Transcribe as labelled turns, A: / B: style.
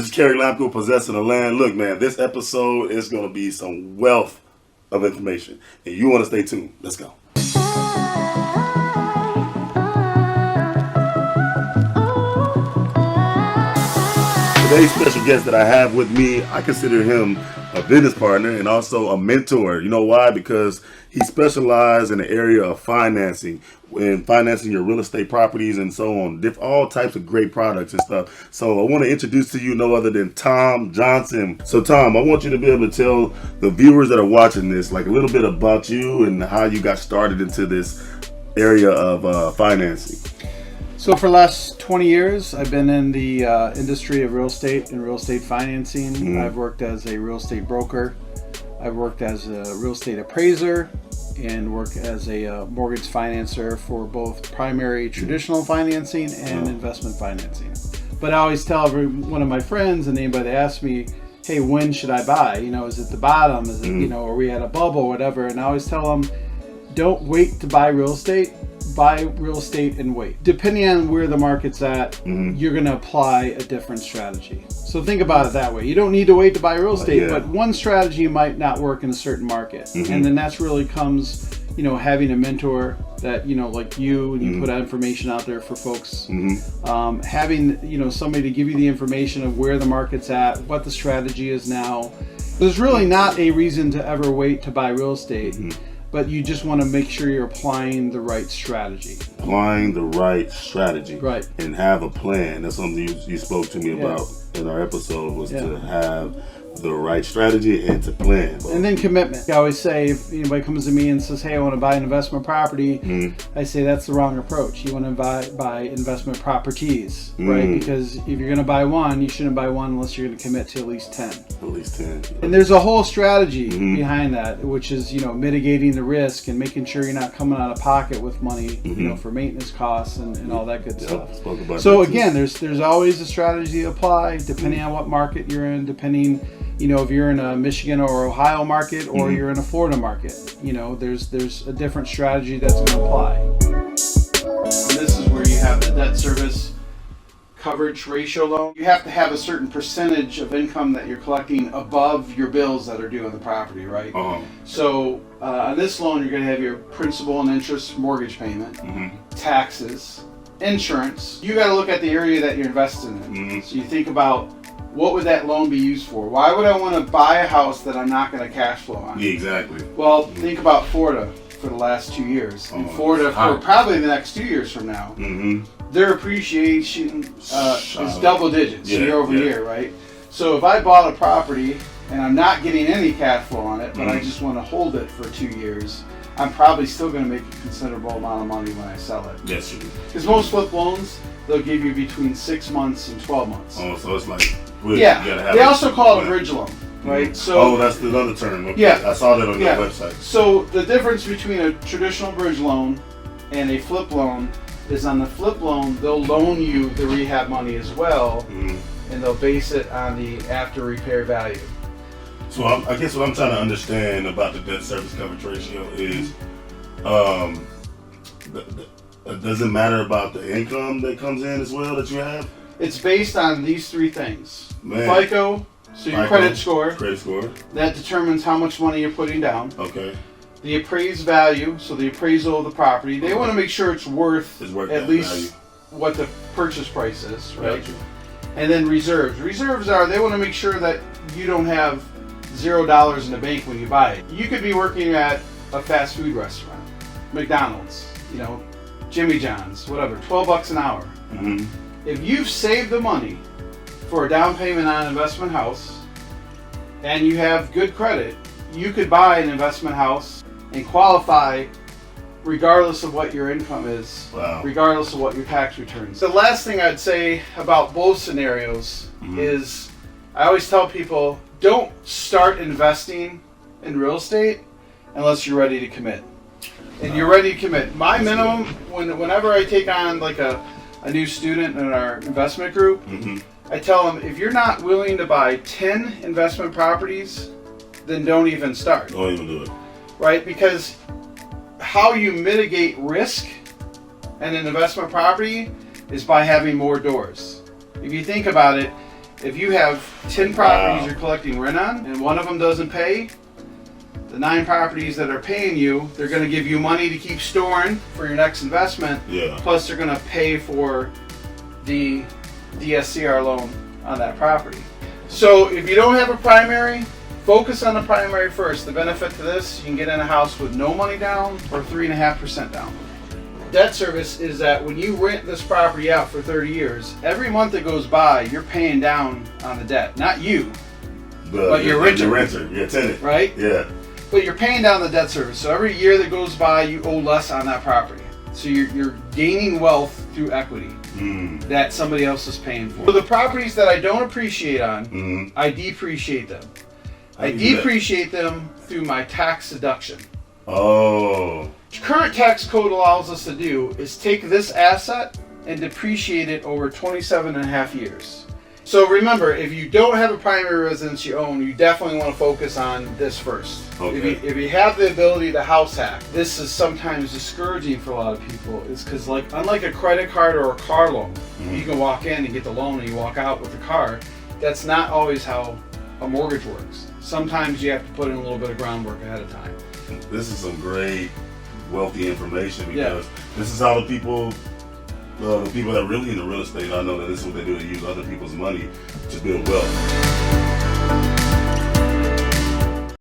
A: This is Kerry, Lampkin, Possessing the Land. Look, man, this episode is going to be some wealth of information, and you want to stay tuned. Let's go. Today's special guest that I have with me, I consider him a business partner and also a mentor. You know why? Because he specializes in the area of financing your real estate properties and so on, all types of great products and stuff. So I want to introduce to you no other than Tom Johnson. So Tom, I want you to be able to tell the viewers that are watching this like a little bit about you and how you got started into this area of financing.
B: So for the last 20 years, I've been in the industry of real estate and real estate financing. Mm-hmm. I've worked as a real estate broker. I've worked as a real estate appraiser and worked as a mortgage financer for both primary traditional financing and investment financing. But I always tell every one of my friends and anybody that asks me, hey, when should I buy? You know, is it the bottom? Is it, are we at a bubble or whatever? And I always tell them, don't wait to buy real estate. Buy real estate and wait. Depending on where the market's at, you're going to apply a different strategy. So think about it that way. You don't need to wait to buy real estate, but one strategy might not work in a certain market. And then that's really comes, having a mentor that, like you, and you put information out there for folks. Having, somebody to give you the information of where the market's at, what the strategy is now. There's really not a reason to ever wait to buy real estate. But you just want to make sure you're applying the right strategy.
A: Applying the right strategy.
B: Right.
A: And have a plan. That's something you spoke to me about in our episode, was to have the right strategy and to plan.
B: And then commitment. I always say, if anybody comes to me and says, hey, I want to buy an investment property, I say that's the wrong approach. You want to buy investment properties, right? Because if you're going to buy one, you shouldn't buy one unless you're going to commit to at least 10.
A: At least 10.
B: And there's a whole strategy behind that, which is, mitigating the risk and making sure you're not coming out of pocket with money, for maintenance costs and all that good stuff. So again, there's always a strategy to apply depending on what market you're in, depending if you're in a Michigan or Ohio market or you're in a Florida market, there's a different strategy that's going to apply. And this is where you have the debt service coverage ratio loan. You have to have a certain percentage of income that you're collecting above your bills that are due on the property, right? So on this loan, you're going to have your principal and interest mortgage payment, taxes, insurance. You got to look at the area that you're investing in. So you think about, what would that loan be used for? Why would I want to buy a house that I'm not going to cash flow on?
A: Yeah, exactly.
B: Well, think about Florida for the last 2 years. In Florida, for probably the next 2 years from now, their appreciation is double digits year over year, right? So if I bought a property and I'm not getting any cash flow on it, but I just want to hold it for 2 years, I'm probably still going to make a considerable amount of money when I sell it.
A: Yes, you do.
B: Because most flip loans, they'll give you between 6 months and 12 months.
A: Oh, so it's like...
B: they also call it a bridge loan, right? So,
A: that's the other term. Okay.
B: Yeah,
A: I saw that on your website.
B: So the difference between a traditional bridge loan and a flip loan is, on the flip loan, they'll loan you the rehab money as well, and they'll base it on the after repair value.
A: So I guess what I'm trying to understand about the debt service coverage ratio is, does it matter about the income that comes in as well that you have?
B: It's based on these three things. FICO, so your credit score. That determines how much money you're putting down.
A: Okay.
B: The appraised value, so the appraisal of the property. They want to make sure it's worth at least value. What the purchase price is, right? Gotcha. And then reserves. Reserves they want to make sure that you don't have $0 in the bank when you buy it. You could be working at a fast food restaurant, McDonald's, Jimmy John's, whatever, $12 an hour. If you've saved the money for a down payment on an investment house and you have good credit, you could buy an investment house and qualify regardless of what your income is, regardless of what your tax returns. The last thing I'd say about both scenarios is, I always tell people, don't start investing in real estate unless you're ready to commit. And you're ready to commit. My minimum, whenever I take on like a new student in our investment group, I tell them, if you're not willing to buy 10 investment properties, then don't even start.
A: Don't even do it.
B: Right? Because how you mitigate risk in an investment property is by having more doors. If you think about it, If you have 10 properties you're collecting rent on and one of them doesn't pay, the 9 properties that are paying you, they're going to give you money to keep storing for your next investment.
A: Yeah.
B: Plus, they're going to pay for the DSCR loan on that property. So if you don't have a primary, focus on the primary first. The benefit to this, you can get in a house with no money down or 3.5% down. Debt service is that when you rent this property out for 30 years, every month that goes by, you're paying down on the debt. Not you, but your renter.
A: Your tenant.
B: Right?
A: Yeah.
B: But you're paying down the debt service. So every year that goes by, you owe less on that property. So you're gaining wealth through equity that somebody else is paying for. So the properties that I don't appreciate on, I depreciate them. I depreciate them through my tax deduction.
A: Oh.
B: Current tax code allows us to do is take this asset and depreciate it over 27 and a half years. So remember, if you don't have a primary residence you own, you definitely want to focus on this first.
A: Okay.
B: If you have the ability to house hack, this is sometimes discouraging for a lot of people. Is because unlike a credit card or a car loan, you can walk in and get the loan and you walk out with the car. That's not always how a mortgage works. Sometimes you have to put in a little bit of groundwork ahead of time.
A: This is some great wealthy information because this is how the people that really into real estate, I know that this is what they do, to use other people's money to build wealth.